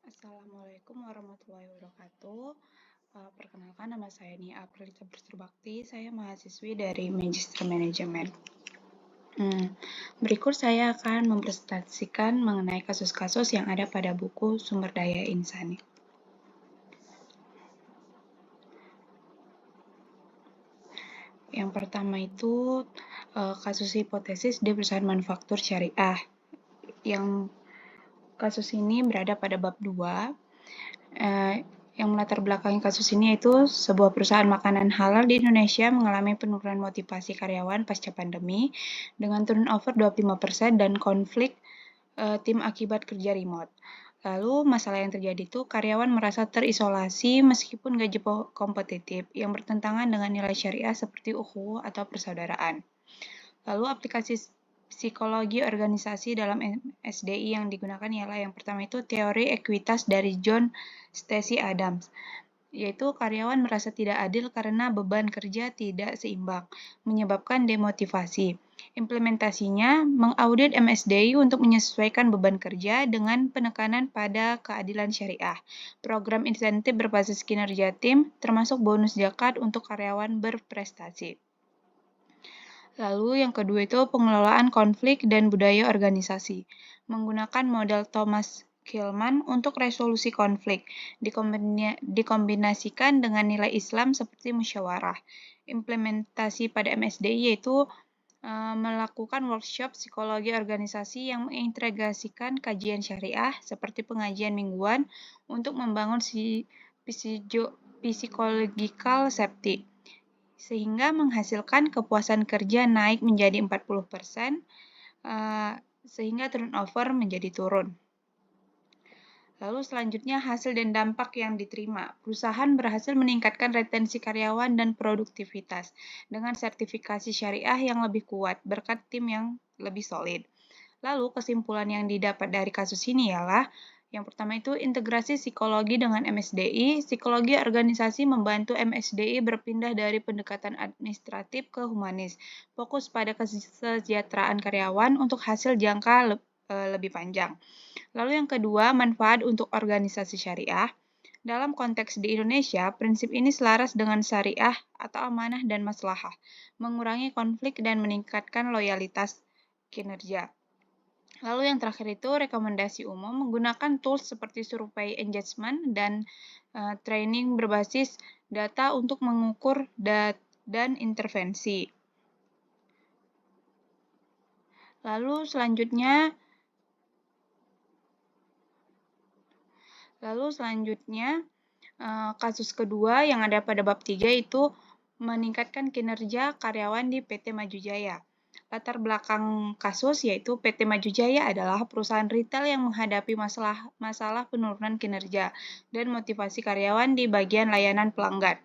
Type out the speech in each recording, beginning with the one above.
Assalamualaikum warahmatullahi wabarakatuh. Perkenalkan nama saya Nia Aprilita Bakti. Saya mahasiswi dari Magister Manajemen. Berikut saya akan mempresentasikan mengenai kasus-kasus yang ada pada buku Sumber Daya Insani. Yang pertama itu kasus hipotesis di perusahaan manufaktur syariah. Yang kasus ini berada pada bab 2. Yang melatar belakangi kasus ini yaitu sebuah perusahaan makanan halal di Indonesia mengalami penurunan motivasi karyawan pasca pandemi dengan turnover 25% dan konflik tim akibat kerja remote. Lalu masalah yang terjadi itu karyawan merasa terisolasi meskipun gaji kompetitif yang bertentangan dengan nilai syariah seperti ukhuwah atau persaudaraan. Lalu aplikasi psikologi organisasi dalam SDI yang digunakan ialah yang pertama itu teori ekuitas dari John Stacy Adams, yaitu karyawan merasa tidak adil karena beban kerja tidak seimbang, menyebabkan demotivasi. Implementasinya mengaudit MSDI untuk menyesuaikan beban kerja dengan penekanan pada keadilan syariah. Program insentif berbasis kinerja tim, termasuk bonus zakat untuk karyawan berprestasi. Lalu yang kedua itu pengelolaan konflik dan budaya organisasi. Menggunakan model Thomas Kilmann untuk resolusi konflik, dikombinasikan dengan nilai Islam seperti musyawarah. Implementasi pada MSDI yaitu melakukan workshop psikologi organisasi yang mengintegrasikan kajian syariah seperti pengajian mingguan untuk membangun psychological safety, sehingga menghasilkan kepuasan kerja naik menjadi 40%, sehingga turnover menjadi turun. Lalu selanjutnya hasil dan dampak yang diterima. Perusahaan berhasil meningkatkan retensi karyawan dan produktivitas dengan sertifikasi syariah yang lebih kuat berkat tim yang lebih solid. Lalu kesimpulan yang didapat dari kasus ini ialah yang pertama itu integrasi psikologi dengan MSDI. Psikologi organisasi membantu MSDI berpindah dari pendekatan administratif ke humanis, fokus pada kesejahteraan karyawan untuk hasil jangka lebih panjang. Lalu yang kedua, manfaat untuk organisasi syariah. Dalam konteks di Indonesia, prinsip ini selaras dengan syariah atau amanah dan maslahah, mengurangi konflik dan meningkatkan loyalitas kinerja. Lalu yang terakhir itu rekomendasi umum menggunakan tools seperti survei engagement dan training berbasis data untuk mengukur dan intervensi. Lalu selanjutnya kasus kedua yang ada pada bab 3 itu meningkatkan kinerja karyawan di PT Maju Jaya. Latar belakang kasus yaitu PT Maju Jaya adalah perusahaan retail yang menghadapi masalah penurunan kinerja dan motivasi karyawan di bagian layanan pelanggan.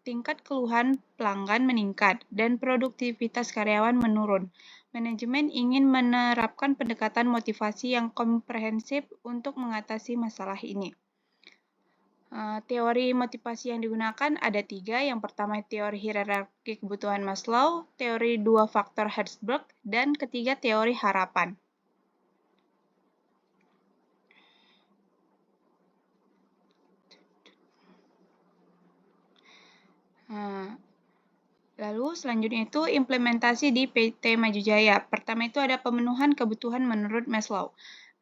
Tingkat keluhan pelanggan meningkat dan produktivitas karyawan menurun. Manajemen ingin menerapkan pendekatan motivasi yang komprehensif untuk mengatasi masalah ini. Teori motivasi yang digunakan ada 3. Yang pertama teori hierarki kebutuhan Maslow, teori 2 faktor Herzberg, dan ketiga teori harapan. Lalu selanjutnya itu implementasi di PT Maju Jaya. Pertama itu ada pemenuhan kebutuhan menurut Maslow.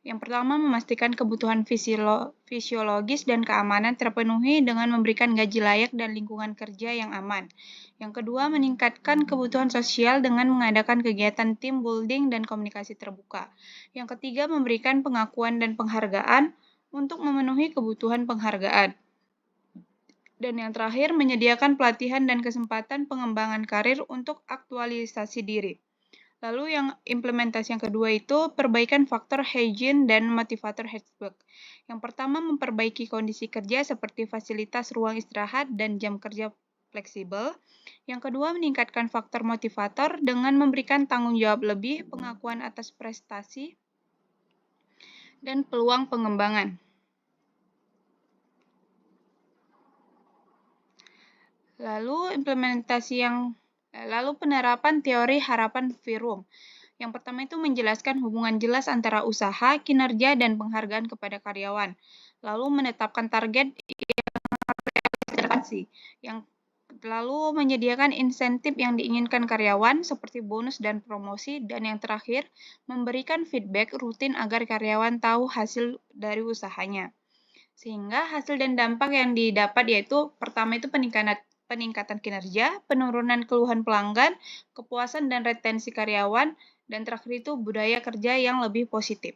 Yang pertama, memastikan kebutuhan fisiologis dan keamanan terpenuhi dengan memberikan gaji layak dan lingkungan kerja yang aman. Yang kedua, meningkatkan kebutuhan sosial dengan mengadakan kegiatan team building dan komunikasi terbuka. Yang ketiga, memberikan pengakuan dan penghargaan untuk memenuhi kebutuhan penghargaan. Dan yang terakhir, menyediakan pelatihan dan kesempatan pengembangan karir untuk aktualisasi diri. Lalu yang implementasi yang kedua itu perbaikan faktor hygiene dan motivator Herzberg. Yang pertama memperbaiki kondisi kerja seperti fasilitas ruang istirahat dan jam kerja fleksibel. Yang kedua meningkatkan faktor motivator dengan memberikan tanggung jawab lebih, pengakuan atas prestasi, dan peluang pengembangan. Lalu penerapan teori harapan Virum. Yang pertama itu menjelaskan hubungan jelas antara usaha, kinerja, dan penghargaan kepada karyawan. lalu menetapkan target yang lalu menyediakan insentif yang diinginkan karyawan seperti bonus dan promosi, dan yang terakhir memberikan feedback rutin agar karyawan tahu hasil dari usahanya. Sehingga hasil dan dampak yang didapat yaitu pertama itu peningkatan kinerja, penurunan keluhan pelanggan, kepuasan dan retensi karyawan, dan terakhir itu budaya kerja yang lebih positif.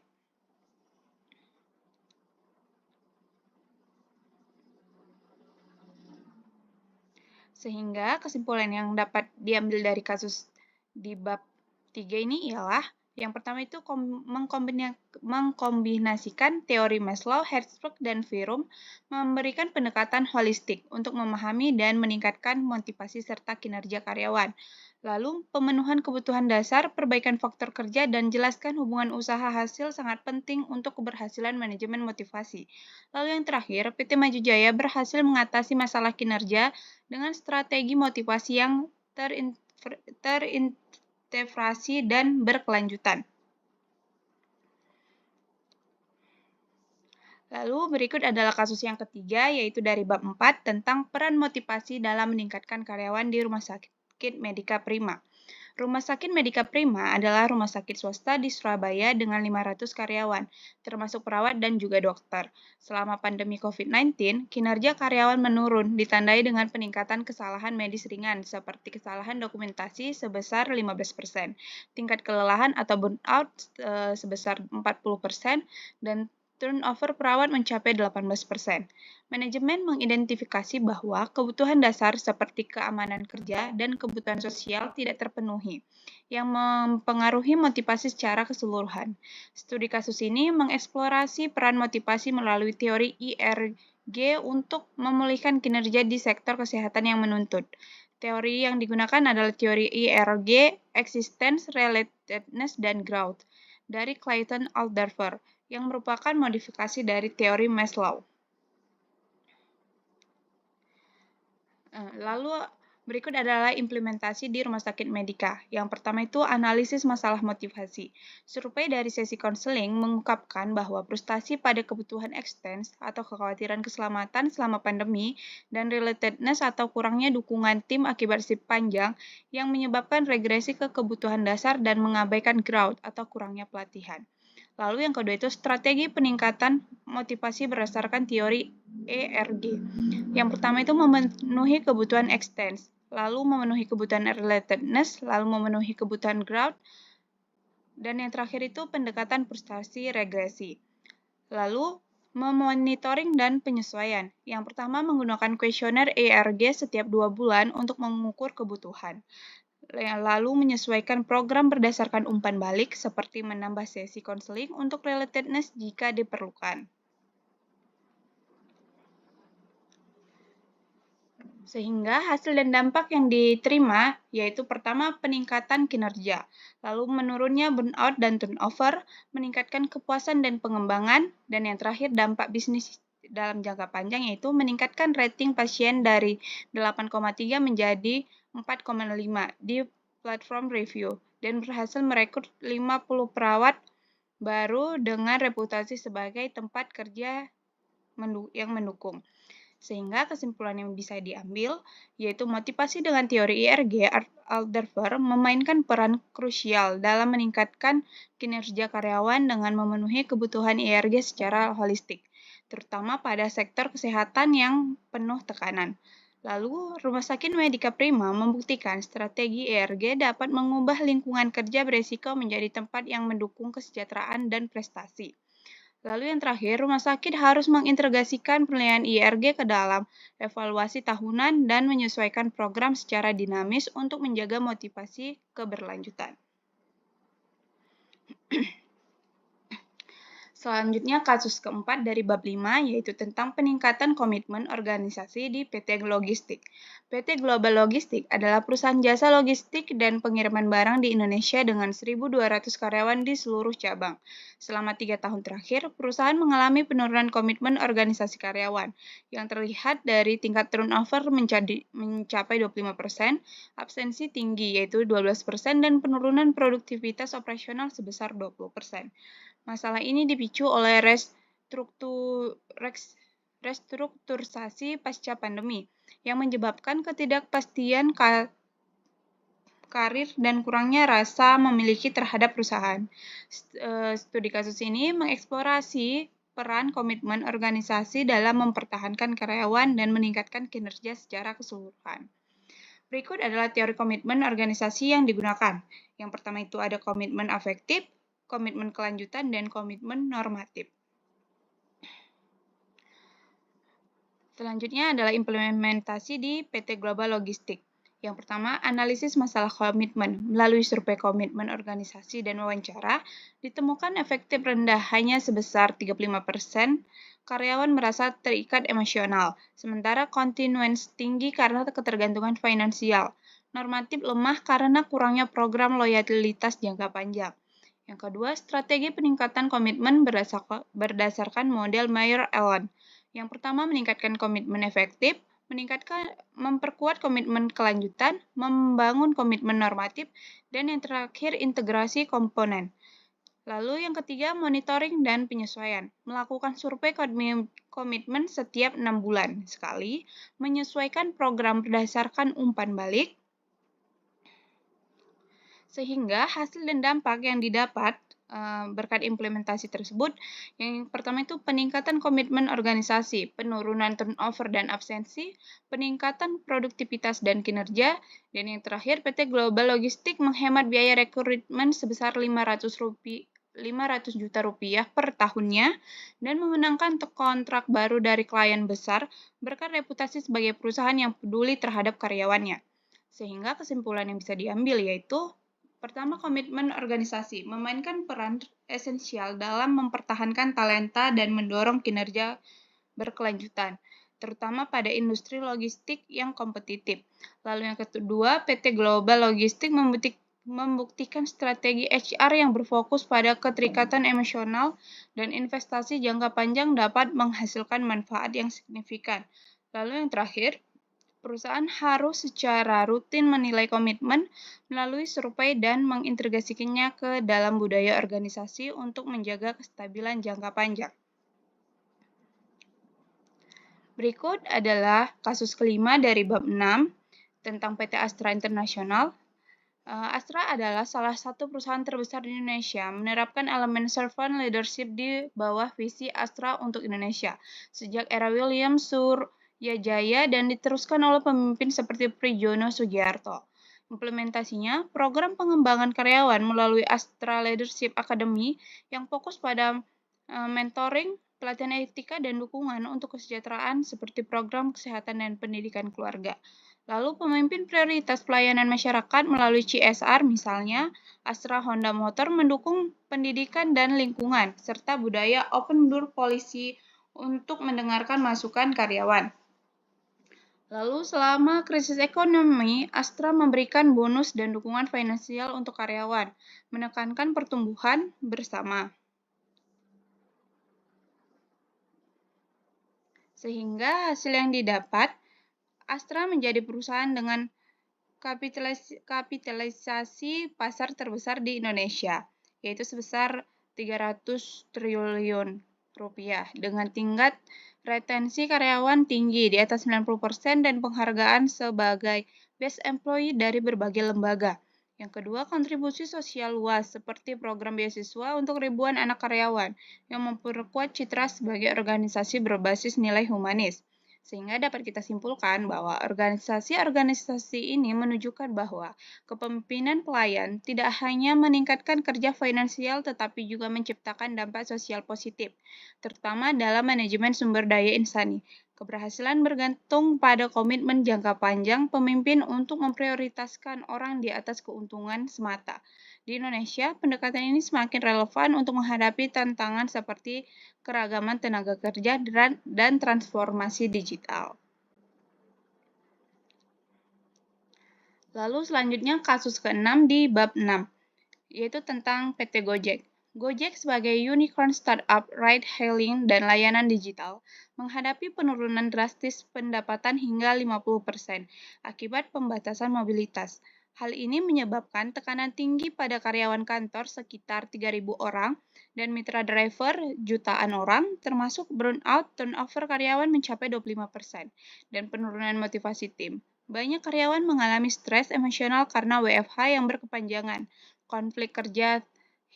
Sehingga kesimpulan yang dapat diambil dari kasus di bab 3 ini ialah yang pertama itu mengkombinasikan teori Maslow, Herzberg, dan Fromm memberikan pendekatan holistik untuk memahami dan meningkatkan motivasi serta kinerja karyawan. Lalu, pemenuhan kebutuhan dasar, perbaikan faktor kerja, dan jelaskan hubungan usaha hasil sangat penting untuk keberhasilan manajemen motivasi. Lalu yang terakhir, PT Maju Jaya berhasil mengatasi masalah kinerja dengan strategi motivasi yang terintegrasi dan berkelanjutan. Lalu berikut adalah kasus yang ketiga, yaitu dari bab 4 tentang peran motivasi dalam meningkatkan karyawan di Rumah Sakit Medika Prima. Rumah Sakit Medika Prima adalah rumah sakit swasta di Surabaya dengan 500 karyawan, termasuk perawat dan juga dokter. Selama pandemi COVID-19, kinerja karyawan menurun, ditandai dengan peningkatan kesalahan medis ringan, seperti kesalahan dokumentasi sebesar 15%, tingkat kelelahan atau burnout sebesar 40%, dan turnover perawat mencapai 18%. Manajemen mengidentifikasi bahwa kebutuhan dasar seperti keamanan kerja dan kebutuhan sosial tidak terpenuhi, yang mempengaruhi motivasi secara keseluruhan. Studi kasus ini mengeksplorasi peran motivasi melalui teori IRG untuk memulihkan kinerja di sektor kesehatan yang menuntut. Teori yang digunakan adalah teori IRG, Existence, Relatedness, dan Growth, dari Clayton Alderfer, yang merupakan modifikasi dari teori Maslow. Lalu berikut adalah implementasi di Rumah Sakit Medika. Yang pertama itu analisis masalah motivasi. Survei dari sesi konseling mengungkapkan bahwa frustasi pada kebutuhan extens atau kekhawatiran keselamatan selama pandemi dan relatedness atau kurangnya dukungan tim akibat shift panjang yang menyebabkan regresi ke kebutuhan dasar dan mengabaikan growth atau kurangnya pelatihan. Lalu yang kedua itu strategi peningkatan motivasi berdasarkan teori ERG. Yang pertama itu memenuhi kebutuhan extens, lalu memenuhi kebutuhan relatedness, lalu memenuhi kebutuhan growth, dan yang terakhir itu pendekatan frustasi regresi. Lalu memonitoring dan penyesuaian. Yang pertama menggunakan kuesioner ERG setiap 2 bulan untuk mengukur kebutuhan. Lalu menyesuaikan program berdasarkan umpan balik seperti menambah sesi konseling untuk relatedness jika diperlukan. Sehingga hasil dan dampak yang diterima yaitu pertama peningkatan kinerja, lalu menurunnya burnout dan turnover, meningkatkan kepuasan dan pengembangan, dan yang terakhir dampak bisnis dalam jangka panjang yaitu meningkatkan rating pasien dari 8,3 menjadi 4,5 di platform review dan berhasil merekrut 50 perawat baru dengan reputasi sebagai tempat kerja yang mendukung. Sehingga kesimpulan yang bisa diambil yaitu motivasi dengan teori IRG Alderfer memainkan peran krusial dalam meningkatkan kinerja karyawan dengan memenuhi kebutuhan IRG secara holistik, terutama pada sektor kesehatan yang penuh tekanan. Lalu, Rumah Sakit Medika Prima membuktikan strategi IRG dapat mengubah lingkungan kerja beresiko menjadi tempat yang mendukung kesejahteraan dan prestasi. Lalu yang terakhir, rumah sakit harus mengintegrasikan penilaian IRG ke dalam evaluasi tahunan dan menyesuaikan program secara dinamis untuk menjaga motivasi keberlanjutan. Selanjutnya kasus keempat dari bab 5 yaitu tentang peningkatan komitmen organisasi di PT Logistik. PT Global Logistik adalah perusahaan jasa logistik dan pengiriman barang di Indonesia dengan 1.200 karyawan di seluruh cabang. Selama 3 tahun terakhir, perusahaan mengalami penurunan komitmen organisasi karyawan yang terlihat dari tingkat turnover mencapai 25%, absensi tinggi yaitu 12%, dan penurunan produktivitas operasional sebesar 20%. Masalah ini dipicu oleh restrukturisasi pasca pandemi yang menyebabkan ketidakpastian karir dan kurangnya rasa memiliki terhadap perusahaan. Studi kasus ini mengeksplorasi peran komitmen organisasi dalam mempertahankan karyawan dan meningkatkan kinerja secara keseluruhan. Berikut adalah teori komitmen organisasi yang digunakan. Yang pertama itu ada komitmen afektif, komitmen kelanjutan, dan komitmen normatif. Selanjutnya adalah implementasi di PT Global Logistik. Yang pertama, analisis masalah komitmen. Melalui survei komitmen organisasi dan wawancara, ditemukan efektif rendah hanya sebesar 35%, karyawan merasa terikat emosional, sementara continuance tinggi karena ketergantungan finansial. Normatif lemah karena kurangnya program loyalitas jangka panjang. Yang kedua, strategi peningkatan komitmen berdasarkan model Mayer-Allen. Yang pertama, meningkatkan komitmen efektif, memperkuat komitmen kelanjutan, membangun komitmen normatif, dan yang terakhir, integrasi komponen. Lalu yang ketiga, monitoring dan penyesuaian. Melakukan survei komitmen setiap 6 bulan sekali, menyesuaikan program berdasarkan umpan balik, sehingga hasil dan dampak yang didapat berkat implementasi tersebut, yang pertama itu peningkatan komitmen organisasi, penurunan turnover dan absensi, peningkatan produktivitas dan kinerja, dan yang terakhir PT Global Logistik menghemat biaya rekrutmen sebesar 500 juta rupiah per tahunnya dan memenangkan kontrak baru dari klien besar berkat reputasi sebagai perusahaan yang peduli terhadap karyawannya. Sehingga kesimpulan yang bisa diambil yaitu pertama, komitmen organisasi memainkan peran esensial dalam mempertahankan talenta dan mendorong kinerja berkelanjutan, terutama pada industri logistik yang kompetitif. Lalu yang kedua, PT Global Logistik membuktikan strategi HR yang berfokus pada keterikatan emosional dan investasi jangka panjang dapat menghasilkan manfaat yang signifikan. Lalu yang terakhir, perusahaan harus secara rutin menilai komitmen melalui survei dan mengintegrasikannya ke dalam budaya organisasi untuk menjaga kestabilan jangka panjang. Berikut adalah kasus kelima dari bab 6 tentang PT Astra International. Astra adalah salah satu perusahaan terbesar di Indonesia, menerapkan elemen servant leadership di bawah visi Astra untuk Indonesia sejak era William Suryajaya dan diteruskan oleh pemimpin seperti Prijono Sugiarto. Implementasinya, program pengembangan karyawan melalui Astra Leadership Academy yang fokus pada mentoring, pelatihan etika, dan dukungan untuk kesejahteraan seperti program kesehatan dan pendidikan keluarga. Lalu pemimpin prioritas pelayanan masyarakat melalui CSR, misalnya Astra Honda Motor mendukung pendidikan dan lingkungan, serta budaya open door policy untuk mendengarkan masukan karyawan. Lalu selama krisis ekonomi, Astra memberikan bonus dan dukungan finansial untuk karyawan, menekankan pertumbuhan bersama. Sehingga hasil yang didapat, Astra menjadi perusahaan dengan kapitalisasi pasar terbesar di Indonesia, yaitu sebesar 300 triliun rupiah, dengan tingkat retensi karyawan tinggi di atas 90% dan penghargaan sebagai Best Employee dari berbagai lembaga. Yang kedua, kontribusi sosial luas seperti program beasiswa untuk ribuan anak karyawan yang memperkuat citra sebagai organisasi berbasis nilai humanis. Sehingga dapat kita simpulkan bahwa organisasi-organisasi ini menunjukkan bahwa kepemimpinan pelayan tidak hanya meningkatkan kerja finansial tetapi juga menciptakan dampak sosial positif, terutama dalam manajemen sumber daya insani. Keberhasilan bergantung pada komitmen jangka panjang pemimpin untuk memprioritaskan orang di atas keuntungan semata. Di Indonesia, pendekatan ini semakin relevan untuk menghadapi tantangan seperti keragaman tenaga kerja dan transformasi digital. Lalu selanjutnya kasus ke-6 di bab 6, yaitu tentang PT Gojek. Gojek sebagai unicorn startup ride-hailing dan layanan digital menghadapi penurunan drastis pendapatan hingga 50% akibat pembatasan mobilitas. Hal ini menyebabkan tekanan tinggi pada karyawan kantor sekitar 3.000 orang dan mitra driver jutaan orang, termasuk burnout, turnover karyawan mencapai 25%, dan penurunan motivasi tim. Banyak karyawan mengalami stres emosional karena WFH yang berkepanjangan, konflik kerja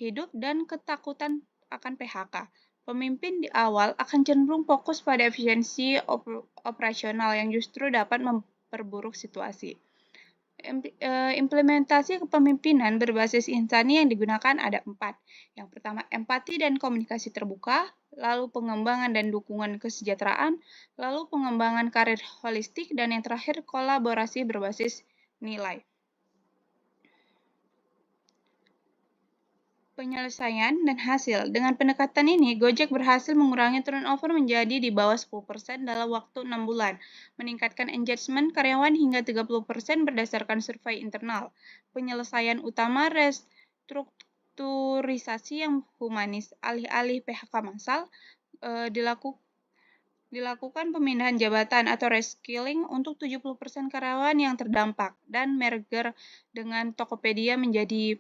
hidup, dan ketakutan akan PHK. Pemimpin di awal akan cenderung fokus pada efisiensi operasional yang justru dapat memperburuk situasi. Implementasi kepemimpinan berbasis insani yang digunakan ada 4. Yang pertama, empati dan komunikasi terbuka, lalu pengembangan dan dukungan kesejahteraan, lalu pengembangan karir holistik, dan yang terakhir, kolaborasi berbasis nilai. Penyelesaian dan hasil. Dengan pendekatan ini, Gojek berhasil mengurangi turnover menjadi di bawah 10% dalam waktu 6 bulan, meningkatkan engagement karyawan hingga 30% berdasarkan survei internal. Penyelesaian utama restrukturisasi yang humanis, alih-alih PHK massal, dilakukan pemindahan jabatan atau reskilling untuk 70% karyawan yang terdampak, dan merger dengan Tokopedia menjadi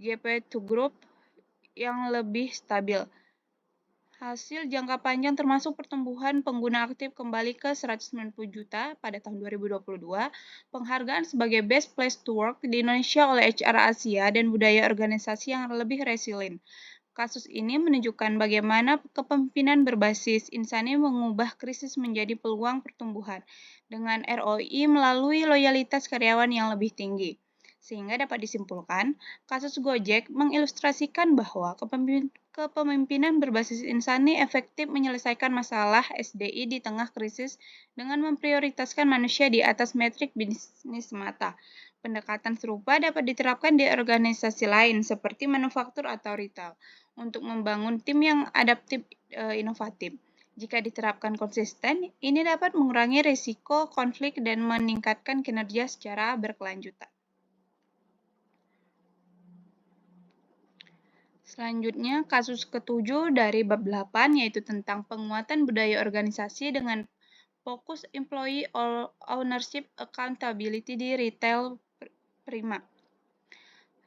GP2 Group yang lebih stabil. Hasil jangka panjang termasuk pertumbuhan pengguna aktif kembali ke 190 juta pada tahun 2022, penghargaan sebagai Best Place to Work di Indonesia oleh HR Asia, dan budaya organisasi yang lebih resilient. Kasus ini menunjukkan bagaimana kepemimpinan berbasis insani mengubah krisis menjadi peluang pertumbuhan dengan ROI melalui loyalitas karyawan yang lebih tinggi. Sehingga dapat disimpulkan, kasus Gojek mengilustrasikan bahwa kepemimpinan berbasis insani efektif menyelesaikan masalah SDI di tengah krisis dengan memprioritaskan manusia di atas metrik bisnis semata. Pendekatan serupa dapat diterapkan di organisasi lain seperti manufaktur atau retail untuk membangun tim yang adaptif inovatif. Jika diterapkan konsisten, ini dapat mengurangi risiko konflik dan meningkatkan kinerja secara berkelanjutan. Selanjutnya, kasus ke-7 dari bab 8, yaitu tentang penguatan budaya organisasi dengan fokus employee ownership accountability di Retail Prima.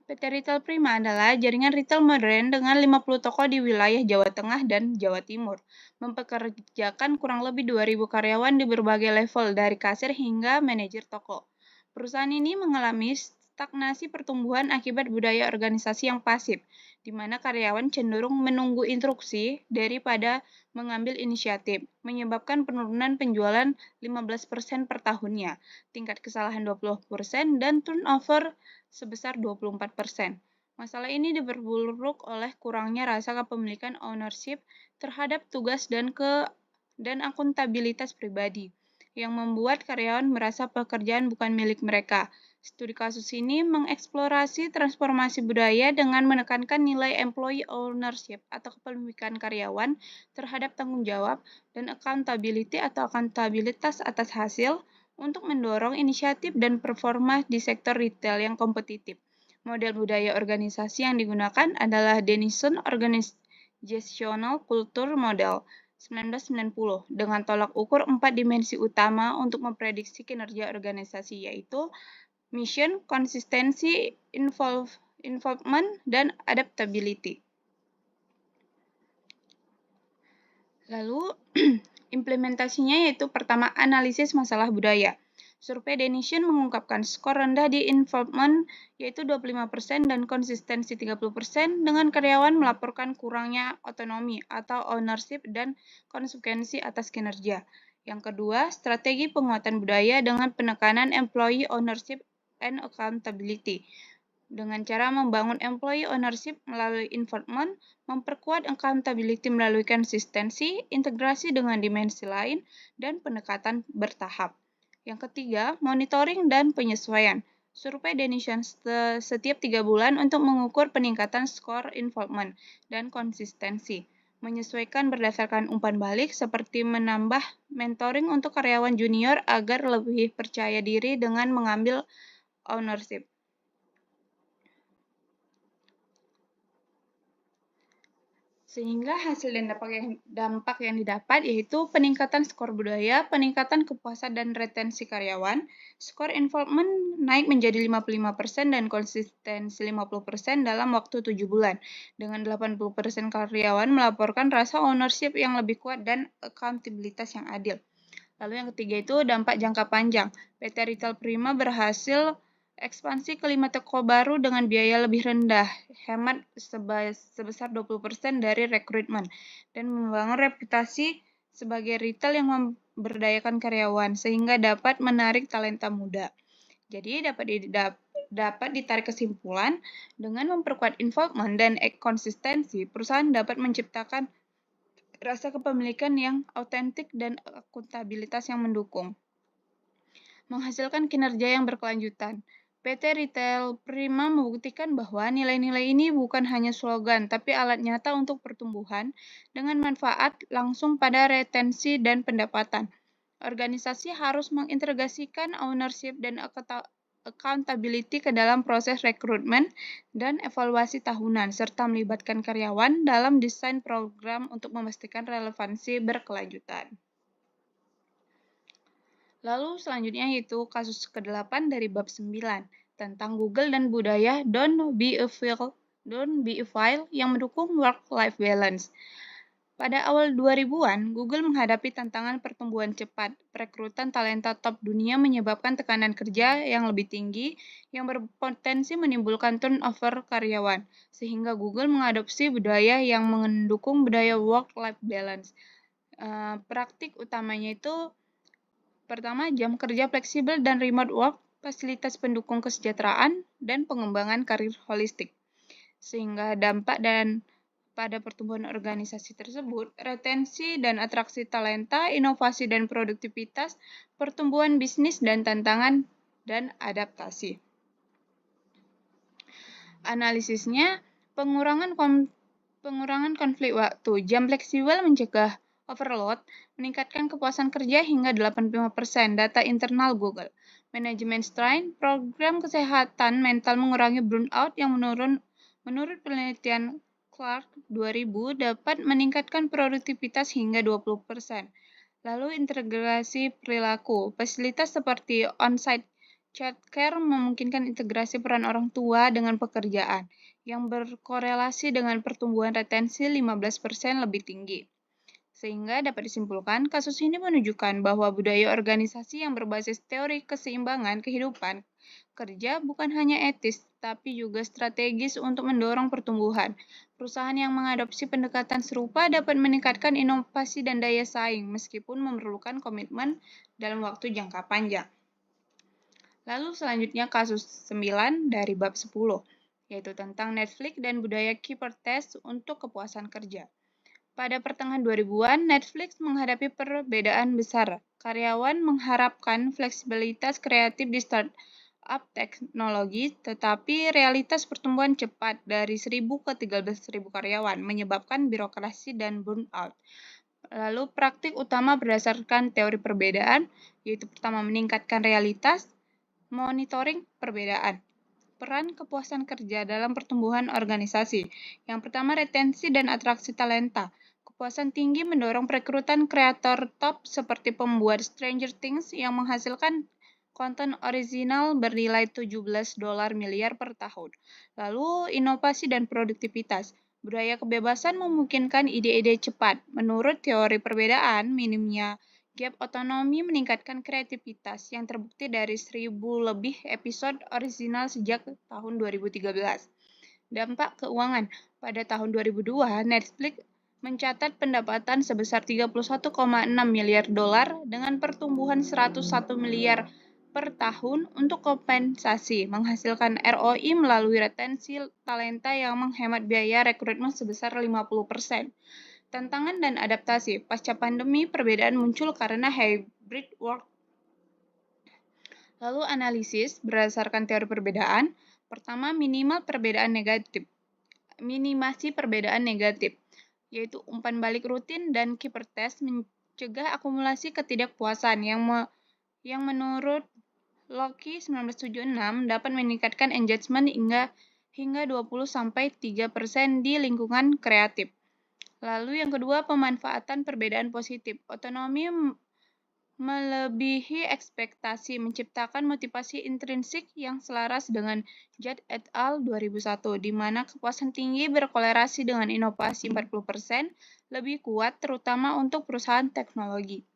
PT Retail Prima adalah jaringan retail modern dengan 50 toko di wilayah Jawa Tengah dan Jawa Timur, mempekerjakan kurang lebih 2.000 karyawan di berbagai level, dari kasir hingga manajer toko. Perusahaan ini mengalami stagnasi pertumbuhan akibat budaya organisasi yang pasif, di mana karyawan cenderung menunggu instruksi daripada mengambil inisiatif, menyebabkan penurunan penjualan 15% per tahunnya, tingkat kesalahan 20%, dan turnover sebesar 24%. Masalah ini diperburuk oleh kurangnya rasa kepemilikan ownership terhadap tugas dan akuntabilitas pribadi, yang membuat karyawan merasa pekerjaan bukan milik mereka. Studi kasus ini mengeksplorasi transformasi budaya dengan menekankan nilai employee ownership atau kepemilikan karyawan terhadap tanggung jawab dan accountability atau akuntabilitas atas hasil untuk mendorong inisiatif dan performa di sektor retail yang kompetitif. Model budaya organisasi yang digunakan adalah Denison Organizational Culture Model 1990 dengan tolak ukur 4 dimensi utama untuk memprediksi kinerja organisasi, yaitu mission, konsistensi, involvement, dan adaptability. Lalu, implementasinya yaitu pertama, analisis masalah budaya. Survei Denison mengungkapkan skor rendah di involvement yaitu 25% dan konsistensi 30%, dengan karyawan melaporkan kurangnya otonomi atau ownership dan konsekuensi atas kinerja. Yang kedua, strategi penguatan budaya dengan penekanan employee ownership and accountability. Dengan cara membangun employee ownership melalui involvement, memperkuat accountability melalui konsistensi, integrasi dengan dimensi lain, dan pendekatan bertahap. Yang ketiga, monitoring dan penyesuaian. Survei Denison setiap 3 bulan untuk mengukur peningkatan skor involvement dan konsistensi. Menyesuaikan berdasarkan umpan balik seperti menambah mentoring untuk karyawan junior agar lebih percaya diri dengan mengambil ownership. Sehingga hasil dan dampak yang didapat yaitu peningkatan skor budaya, peningkatan kepuasan dan retensi karyawan, skor involvement naik menjadi 55% dan konsistensi 50% dalam waktu 7 bulan. Dengan 80% karyawan melaporkan rasa ownership yang lebih kuat dan accountability yang adil. Lalu yang ketiga itu dampak jangka panjang. PT Retail Prima berhasil ekspansi ke 5 toko baru dengan biaya lebih rendah, hemat sebesar 20% dari rekrutmen, dan membangun reputasi sebagai retail yang memberdayakan karyawan, sehingga dapat menarik talenta muda. Jadi dapat ditarik kesimpulan, dengan memperkuat involvement dan konsistensi, perusahaan dapat menciptakan rasa kepemilikan yang autentik dan akuntabilitas yang mendukung, menghasilkan kinerja yang berkelanjutan. PT Retail Prima membuktikan bahwa nilai-nilai ini bukan hanya slogan, tapi alat nyata untuk pertumbuhan dengan manfaat langsung pada retensi dan pendapatan. Organisasi harus mengintegrasikan ownership dan accountability ke dalam proses rekrutmen dan evaluasi tahunan, serta melibatkan karyawan dalam desain program untuk memastikan relevansi berkelanjutan. Lalu selanjutnya yaitu kasus ke-8 dari bab 9 tentang Google dan budaya Don't be a file yang mendukung work-life balance. Pada awal 2000-an, Google menghadapi tantangan pertumbuhan cepat. Perekrutan talenta top dunia menyebabkan tekanan kerja yang lebih tinggi yang berpotensi menimbulkan turnover karyawan, sehingga Google mengadopsi budaya yang mendukung budaya work-life balance. Praktik utamanya itu pertama, jam kerja fleksibel dan remote work, fasilitas pendukung kesejahteraan, dan pengembangan karir holistik. Sehingga dampak dan pada pertumbuhan organisasi tersebut, retensi dan atraksi talenta, inovasi dan produktivitas, pertumbuhan bisnis dan tantangan, dan adaptasi. Analisisnya, pengurangan konflik waktu. Jam fleksibel mencegah overload, meningkatkan kepuasan kerja hingga 85%, data internal Google. Manajemen strain, program kesehatan mental mengurangi burnout yang menurut penelitian Clark 2000 dapat meningkatkan produktivitas hingga 20%. Lalu integrasi perilaku. Fasilitas seperti on-site childcare memungkinkan integrasi peran orang tua dengan pekerjaan, yang berkorelasi dengan pertumbuhan retensi 15% lebih tinggi. Sehingga dapat disimpulkan, kasus ini menunjukkan bahwa budaya organisasi yang berbasis teori keseimbangan kehidupan kerja bukan hanya etis, tapi juga strategis untuk mendorong pertumbuhan. Perusahaan yang mengadopsi pendekatan serupa dapat meningkatkan inovasi dan daya saing, meskipun memerlukan komitmen dalam waktu jangka panjang. Lalu selanjutnya kasus 9 dari bab 10, yaitu tentang Netflix dan budaya keeper test untuk kepuasan kerja. Pada pertengahan 2000-an, Netflix menghadapi perbedaan besar. Karyawan mengharapkan fleksibilitas kreatif di startup teknologi, tetapi realitas pertumbuhan cepat dari 1.000 ke 13.000 karyawan menyebabkan birokrasi dan burnout. Lalu praktik utama berdasarkan teori perbedaan, yaitu pertama meningkatkan realitas, monitoring perbedaan. Peran kepuasan kerja dalam pertumbuhan organisasi. Yang pertama, retensi dan atraksi talenta. Kepuasan tinggi mendorong perekrutan kreator top seperti pembuat Stranger Things yang menghasilkan konten original bernilai $17 miliar per tahun. Lalu, inovasi dan produktivitas. Budaya kebebasan memungkinkan ide-ide cepat. Menurut teori perbedaan, minimnya gap otonomi meningkatkan kreativitas yang terbukti dari 1.000 lebih episode original sejak tahun 2013. Dampak keuangan. Pada tahun 2002, Netflix mencatat pendapatan sebesar $31,6 miliar dengan pertumbuhan 101 miliar per tahun untuk kompensasi, menghasilkan ROI melalui retensi talenta yang menghemat biaya rekrutmen sebesar 50%. Tantangan dan adaptasi. Pasca pandemi, perbedaan muncul karena hybrid work. Lalu analisis berdasarkan teori perbedaan. Pertama, minimasi perbedaan negatif, yaitu umpan balik rutin dan keeper test mencegah akumulasi ketidakpuasan yang menurut Loki 1976 dapat meningkatkan engagement hingga 20-3% di lingkungan kreatif. Lalu yang kedua, pemanfaatan perbedaan positif. Otonomi melebihi ekspektasi, menciptakan motivasi intrinsik yang selaras dengan Judd et al. 2001, di mana kepuasan tinggi berkolerasi dengan inovasi 40% lebih kuat, terutama untuk perusahaan teknologi.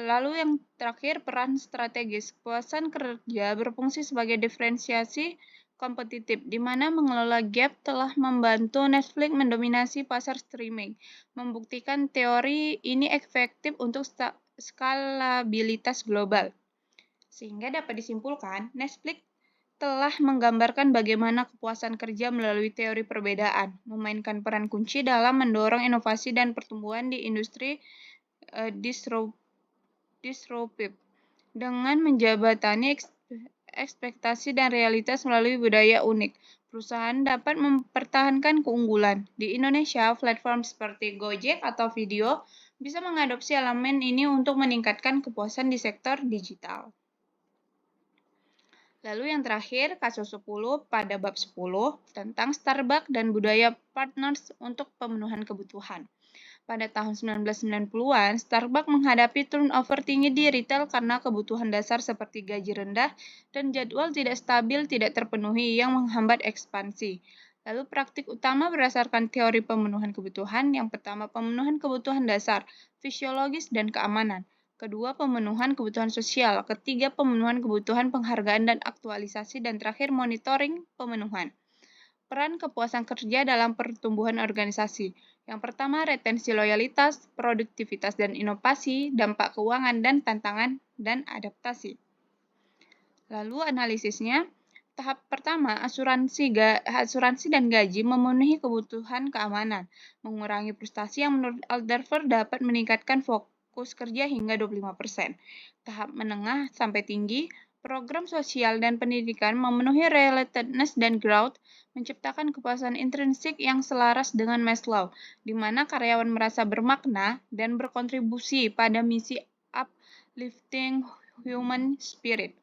Lalu yang terakhir, peran strategis. Kepuasan kerja berfungsi sebagai diferensiasi kompetitif, di mana mengelola gap telah membantu Netflix mendominasi pasar streaming, membuktikan teori ini efektif untuk skalabilitas global. Sehingga dapat disimpulkan, Netflix telah menggambarkan bagaimana kepuasan kerja melalui teori perbedaan, memainkan peran kunci dalam mendorong inovasi dan pertumbuhan di industri disruptif, dengan menjabatani ekspektasi dan realitas melalui budaya unik. Perusahaan dapat mempertahankan keunggulan. Di Indonesia, platform seperti Gojek atau Video bisa mengadopsi elemen ini untuk meningkatkan kepuasan di sektor digital. Lalu yang terakhir, kasus 10 pada bab 10 tentang Starbucks dan budaya partners untuk pemenuhan kebutuhan. Pada tahun 1990-an, Starbucks menghadapi turnover tinggi di retail karena kebutuhan dasar seperti gaji rendah dan jadwal tidak stabil tidak terpenuhi yang menghambat ekspansi. Lalu praktik utama berdasarkan teori pemenuhan kebutuhan. Yang pertama, pemenuhan kebutuhan dasar, fisiologis dan keamanan. Kedua, pemenuhan kebutuhan sosial. Ketiga, pemenuhan kebutuhan penghargaan dan aktualisasi. Dan terakhir, monitoring pemenuhan. Peran kepuasan kerja dalam pertumbuhan organisasi. Yang pertama, retensi loyalitas, produktivitas dan inovasi, dampak keuangan dan tantangan, dan adaptasi. Lalu analisisnya, tahap pertama, asuransi dan gaji memenuhi kebutuhan keamanan, mengurangi frustasi yang menurut Alderfer dapat meningkatkan fokus kerja hingga 25%. Tahap menengah sampai tinggi, program sosial dan pendidikan memenuhi relatedness dan growth, menciptakan kepuasan intrinsik yang selaras dengan Maslow, di mana karyawan merasa bermakna dan berkontribusi pada misi uplifting human spirit.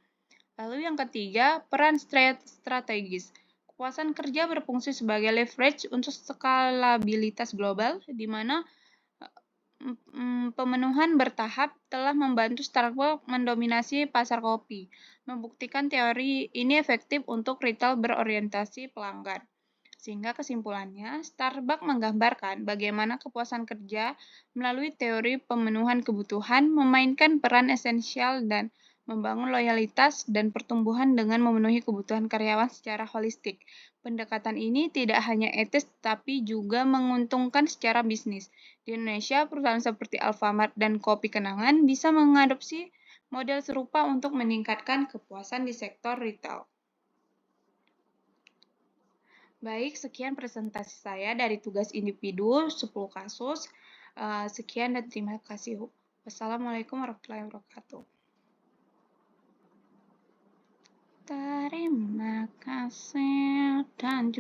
Lalu yang ketiga, peran strategis. Kepuasan kerja berfungsi sebagai leverage untuk skalabilitas global, di mana pemenuhan bertahap telah membantu Starbucks mendominasi pasar kopi, membuktikan teori ini efektif untuk retail berorientasi pelanggan. Sehingga kesimpulannya, Starbucks menggambarkan bagaimana kepuasan kerja melalui teori pemenuhan kebutuhan memainkan peran esensial dan membangun loyalitas dan pertumbuhan dengan memenuhi kebutuhan karyawan secara holistik. Pendekatan ini tidak hanya etis tapi juga menguntungkan secara bisnis. Di Indonesia, perusahaan seperti Alfamart dan Kopi Kenangan bisa mengadopsi model serupa untuk meningkatkan kepuasan di sektor retail. Baik, sekian presentasi saya dari tugas individu 10 kasus. Sekian dan terima kasih. Wassalamualaikum warahmatullahi wabarakatuh. Terima kasih dan jumpa.